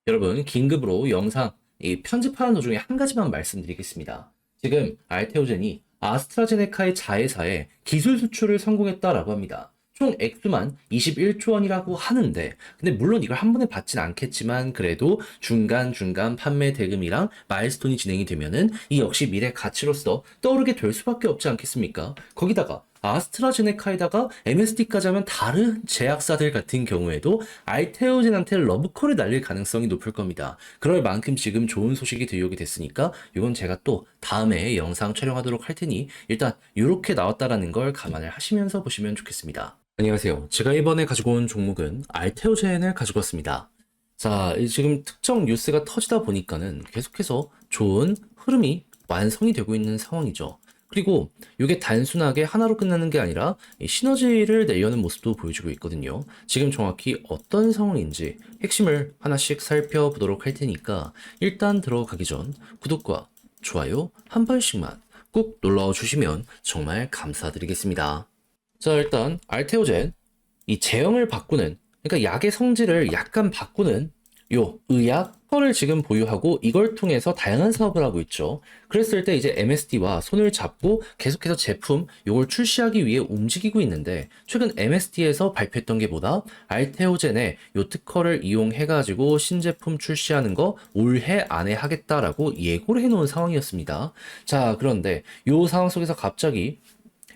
여러분, 긴급으로 영상 편집하는 도중에 한 가지만 말씀드리겠습니다. 지금 알테오젠이 아스트라제네카의 자회사에 기술 수출을 성공했다라고 합니다. 총 액수만 21조 원이라고 하는데, 근데 물론 이걸 한 번에 받진 않겠지만, 그래도 중간중간 판매 대금이랑 마일스톤이 진행이 되면은 이 역시 미래 가치로서 떠오르게 될 수밖에 없지 않겠습니까? 거기다가 아스트라제네카에다가 MSD까지 하면 다른 제약사들 같은 경우에도 알테오젠한테 러브콜을 날릴 가능성이 높을 겁니다. 그럴 만큼 지금 좋은 소식이 들려오게 됐으니까 이건 제가 또 다음에 영상 촬영하도록 할 테니 일단 이렇게 나왔다라는 걸 감안을 하시면서 보시면 좋겠습니다. 안녕하세요. 제가 이번에 가지고 온 종목은 알테오젠을 가지고 왔습니다. 자, 지금 특정 뉴스가 터지다 보니까는 계속해서 좋은 흐름이 완성이 되고 있는 상황이죠. 그리고 이게 단순하게 하나로 끝나는 게 아니라 시너지를 내려는 모습도 보여주고 있거든요. 지금 정확히 어떤 상황인지 핵심을 하나씩 살펴보도록 할 테니까 일단 들어가기 전 구독과 좋아요 한 번씩만 꼭 눌러 주시면 정말 감사드리겠습니다. 자, 일단 알테오젠 이 제형을 바꾸는, 그러니까 약의 성질을 약간 바꾸는 요 의약 펄을 지금 보유하고 이걸 통해서 다양한 사업을 하고 있죠. 그랬을 때 이제 MSD와 손을 잡고 계속해서 제품 요걸 출시하기 위해 움직이고 있는데, 최근 MSD에서 발표했던 게 뭐다? 알테오젠의 요 특허를 이용해 가지고 신제품 출시하는 거 올해 안에 하겠다라고 예고를 해놓은 상황이었습니다. 자, 그런데 요 상황 속에서 갑자기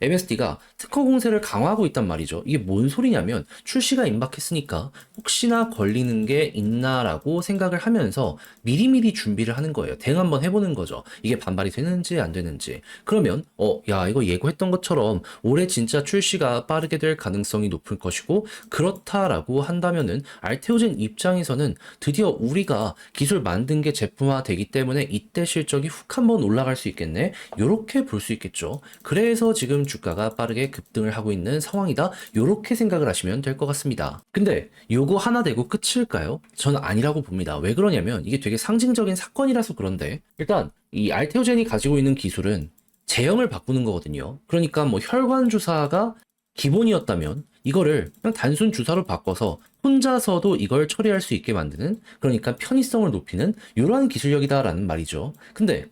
MSD가 특허 공세를 강화하고 있단 말이죠. 이게 뭔 소리냐면 출시가 임박했으니까 혹시나 걸리는 게 있나라고 생각을 하면서 미리미리 준비를 하는 거예요. 대응 한번 해보는 거죠. 이게 반발이 되는지 안 되는지. 그러면 야, 이거 예고했던 것처럼 올해 진짜 출시가 빠르게 될 가능성이 높을 것이고, 그렇다라고 한다면은 알테오젠 입장에서는 드디어 우리가 기술 만든 게 제품화되기 때문에 이때 실적이 훅 한번 올라갈 수 있겠네. 요렇게 볼 수 있겠죠. 그래서 지금 주가가 빠르게 급등을 하고 있는 상황이다. 요렇게 생각을 하시면 될 것 같습니다. 근데 요거 하나 되고 끝일까요? 저는 아니라고 봅니다. 왜 그러냐면 이게 되게 상징적인 사건이라서 그런데, 일단 이 알테오젠이 가지고 있는 기술은 제형을 바꾸는 거거든요. 그러니까 뭐 혈관 주사가 기본이었다면 이거를 그냥 단순 주사로 바꿔서 혼자서도 이걸 처리할 수 있게 만드는, 그러니까 편의성을 높이는 이러한 기술력이다라는 말이죠. 근데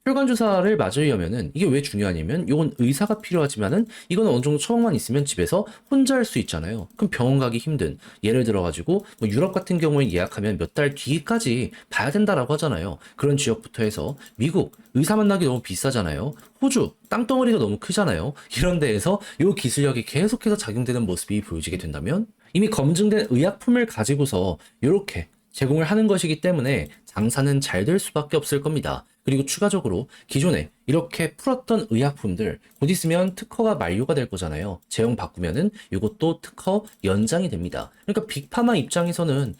혈관 주사를 맞으려면은 이게 왜 중요하냐면, 이건 의사가 필요하지만은 이건 어느 정도 처방만 있으면 집에서 혼자 할 수 있잖아요. 그럼 병원 가기 힘든, 예를 들어 가지고 뭐 유럽 같은 경우에 예약하면 몇 달 뒤까지 봐야 된다라고 하잖아요. 그런 지역부터 해서 미국 의사 만나기 너무 비싸잖아요. 호주 땅덩어리가 너무 크잖아요. 이런 데에서 이 기술력이 계속해서 작용되는 모습이 보여지게 된다면, 이미 검증된 의약품을 가지고서 이렇게 제공을 하는 것이기 때문에 장사는 잘 될 수밖에 없을 겁니다. 그리고 추가적으로 기존에 이렇게 풀었던 의약품들 곧 있으면 특허가 만료가 될 거잖아요. 제형 바꾸면은 이것도 특허 연장이 됩니다. 그러니까 빅파마 입장에서는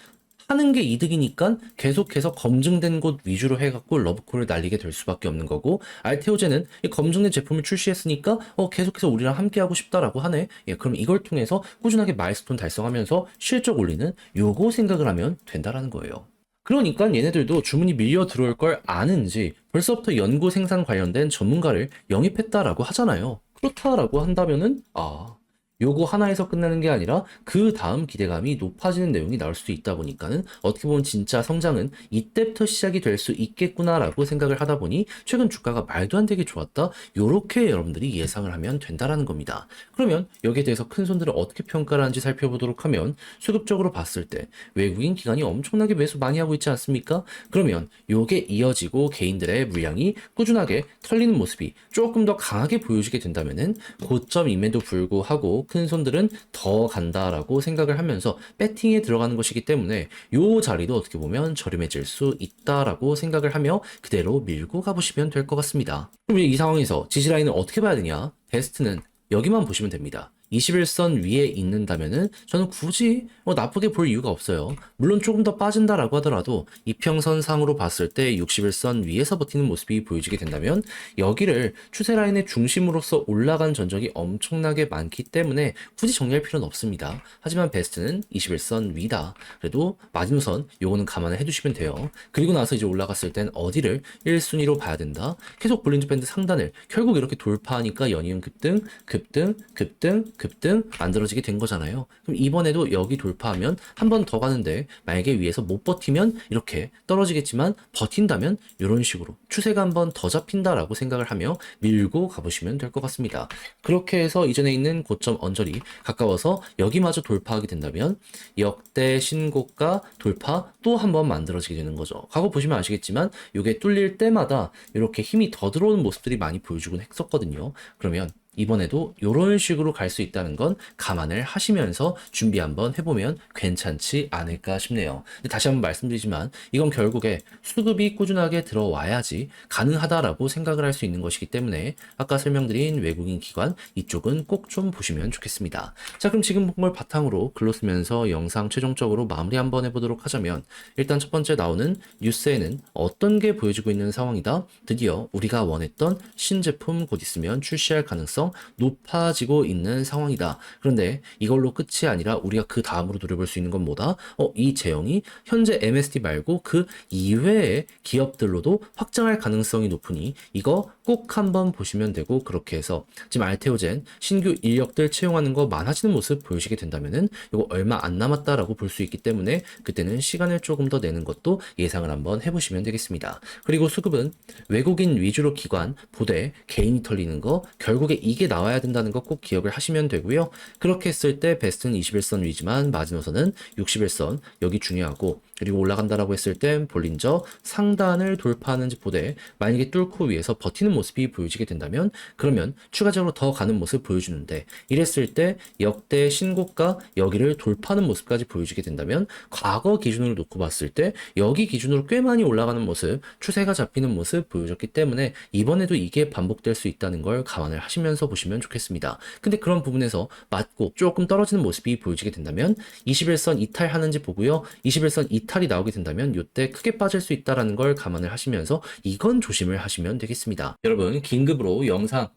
하는 게 이득이니까 계속해서 검증된 곳 위주로 해갖고 러브콜을 날리게 될 수밖에 없는 거고, 알테오젠은 이 검증된 제품을 출시했으니까 계속해서 우리랑 함께하고 싶다라고 하네. 예, 그럼 이걸 통해서 꾸준하게 마일스톤 달성하면서 실적 올리는 요거 생각을 하면 된다라는 거예요. 그러니까 얘네들도 주문이 밀려 들어올 걸 아는지 벌써부터 연구 생산 관련된 전문가를 영입했다라고 하잖아요. 그렇다라고 한다면은 요거 하나에서 끝나는 게 아니라 그 다음 기대감이 높아지는 내용이 나올 수도 있다 보니까는 어떻게 보면 진짜 성장은 이때부터 시작이 될 수 있겠구나라고 생각을 하다 보니 최근 주가가 말도 안 되게 좋았다. 요렇게 여러분들이 예상을 하면 된다라는 겁니다. 그러면 여기에 대해서 큰 손들을 어떻게 평가를 하는지 살펴보도록 하면, 수급적으로 봤을 때 외국인 기관이 엄청나게 매수 많이 하고 있지 않습니까? 그러면 요게 이어지고 개인들의 물량이 꾸준하게 털리는 모습이 조금 더 강하게 보여지게 된다면은 고점임에도 불구하고 큰 손들은 더 간다라고 생각을 하면서 배팅에 들어가는 것이기 때문에 요 자리도 어떻게 보면 저렴해질 수 있다라고 생각을 하며 그대로 밀고 가보시면 될 것 같습니다. 그럼 이 상황에서 지지라인을 어떻게 봐야 되냐? 베스트는 여기만 보시면 됩니다. 21선 위에 있는다면은 저는 굳이 나쁘게 볼 이유가 없어요. 물론 조금 더 빠진다라고 하더라도 이평선상으로 봤을 때 61선 위에서 버티는 모습이 보여지게 된다면, 여기를 추세 라인의 중심으로서 올라간 전적이 엄청나게 많기 때문에 굳이 정리할 필요는 없습니다. 하지만 베스트는 21선 위다. 그래도 마지노선 요거는 감안을 해두시면 돼요. 그리고 나서 이제 올라갔을 땐 어디를 1순위로 봐야 된다. 계속 볼린저 밴드 상단을 결국 이렇게 돌파하니까 연이은 급등, 급등, 급등, 급등 만들어지게 된 거잖아요. 그럼 이번에도 여기 돌파하면 한 번 더 가는데 만약에 위에서 못 버티면 이렇게 떨어지겠지만 버틴다면 이런 식으로 추세가 한 번 더 잡힌다라고 생각을 하며 밀고 가보시면 될 것 같습니다. 그렇게 해서 이전에 있는 고점 언저리 가까워서 여기마저 돌파하게 된다면 역대 신고가 돌파 또 한 번 만들어지게 되는 거죠. 과거 보시면 아시겠지만 이게 뚫릴 때마다 이렇게 힘이 더 들어오는 모습들이 많이 보여주곤 했었거든요. 그러면 이번에도 이런 식으로 갈 수 있다는 건 감안을 하시면서 준비 한번 해보면 괜찮지 않을까 싶네요. 근데 다시 한번 말씀드리지만 이건 결국에 수급이 꾸준하게 들어와야지 가능하다라고 생각을 할 수 있는 것이기 때문에 아까 설명드린 외국인 기관 이쪽은 꼭 좀 보시면 좋겠습니다. 자, 그럼 지금 본 걸 바탕으로 글로 쓰면서 영상 최종적으로 마무리 한번 해보도록 하자면 일단 첫 번째 나오는 뉴스에는 어떤 게 보여지고 있는 상황이다. 드디어 우리가 원했던 신제품 곧 있으면 출시할 가능성 높아지고 있는 상황이다. 그런데 이걸로 끝이 아니라 우리가 그 다음으로 노려볼 수 있는 건 뭐다? 이 제형이 현재 MSD 말고 그 이외의 기업들로도 확장할 가능성이 높으니 이거 꼭 한번 보시면 되고, 그렇게 해서 지금 알테오젠 신규 인력들 채용하는 거 많아지는 모습 보여지게 된다면은 이거 얼마 안 남았다라고 볼 수 있기 때문에 그때는 시간을 조금 더 내는 것도 예상을 한번 해보시면 되겠습니다. 그리고 수급은 외국인 위주로 기관, 부대, 개인이 털리는 거 결국에 이게 나와야 된다는 거 꼭 기억을 하시면 되고요. 그렇게 했을 때 베스트는 21선 위지만 마지노선은 61선 여기 중요하고, 그리고 올라간다라고 했을 땐 볼린저 상단을 돌파하는지 보되 만약에 뚫고 위에서 버티는 모습이 보여지게 된다면 그러면 추가적으로 더 가는 모습 보여주는데, 이랬을 때 역대 신고가 여기를 돌파하는 모습까지 보여지게 된다면 과거 기준으로 놓고 봤을 때 여기 기준으로 꽤 많이 올라가는 모습, 추세가 잡히는 모습 보여줬기 때문에 이번에도 이게 반복될 수 있다는 걸 감안을 하시면서 보시면 좋겠습니다. 근데 그런 부분에서 맞고 조금 떨어지는 모습이 보여지게 된다면 21선 이탈하는지 보고요. 21선 이탈이 나오게 된다면 이때 크게 빠질 수 있다는 걸 감안을 하시면서 이건 조심을 하시면 되겠습니다. 여러분, 긴급으로 영상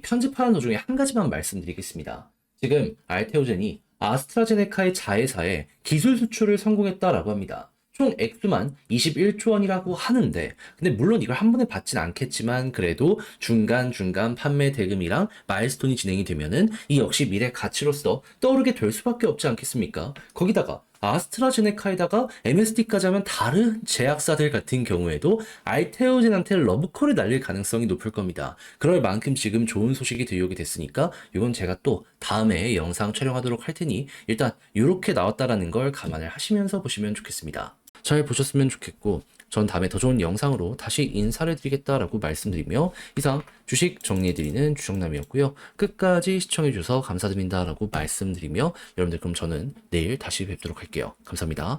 편집하는 도중에 한 가지만 말씀드리겠습니다. 지금 알테오젠이 아스트라제네카의 자회사에 기술 수출을 성공했다라고 합니다. 총 액수만 21조 원이라고 하는데, 근데 물론 이걸 한 번에 받진 않겠지만 그래도 중간중간 판매 대금이랑 마일스톤이 진행이 되면은 이 역시 미래 가치로서 떠오르게 될 수밖에 없지 않겠습니까? 거기다가 아스트라제네카에다가 MSD까지 하면 다른 제약사들 같은 경우에도 알테오젠한테 러브콜을 날릴 가능성이 높을 겁니다. 그럴 만큼 지금 좋은 소식이 들려오게 됐으니까 이건 제가 또 다음에 영상 촬영하도록 할 테니 일단 이렇게 나왔다라는 걸 감안을 하시면서 보시면 좋겠습니다. 잘 보셨으면 좋겠고, 전 다음에 더 좋은 영상으로 다시 인사를 드리겠다라고 말씀드리며 이상 주식 정리해드리는 주정남이었고요. 끝까지 시청해주셔서 감사드린다라고 말씀드리며 여러분들, 그럼 저는 내일 다시 뵙도록 할게요. 감사합니다.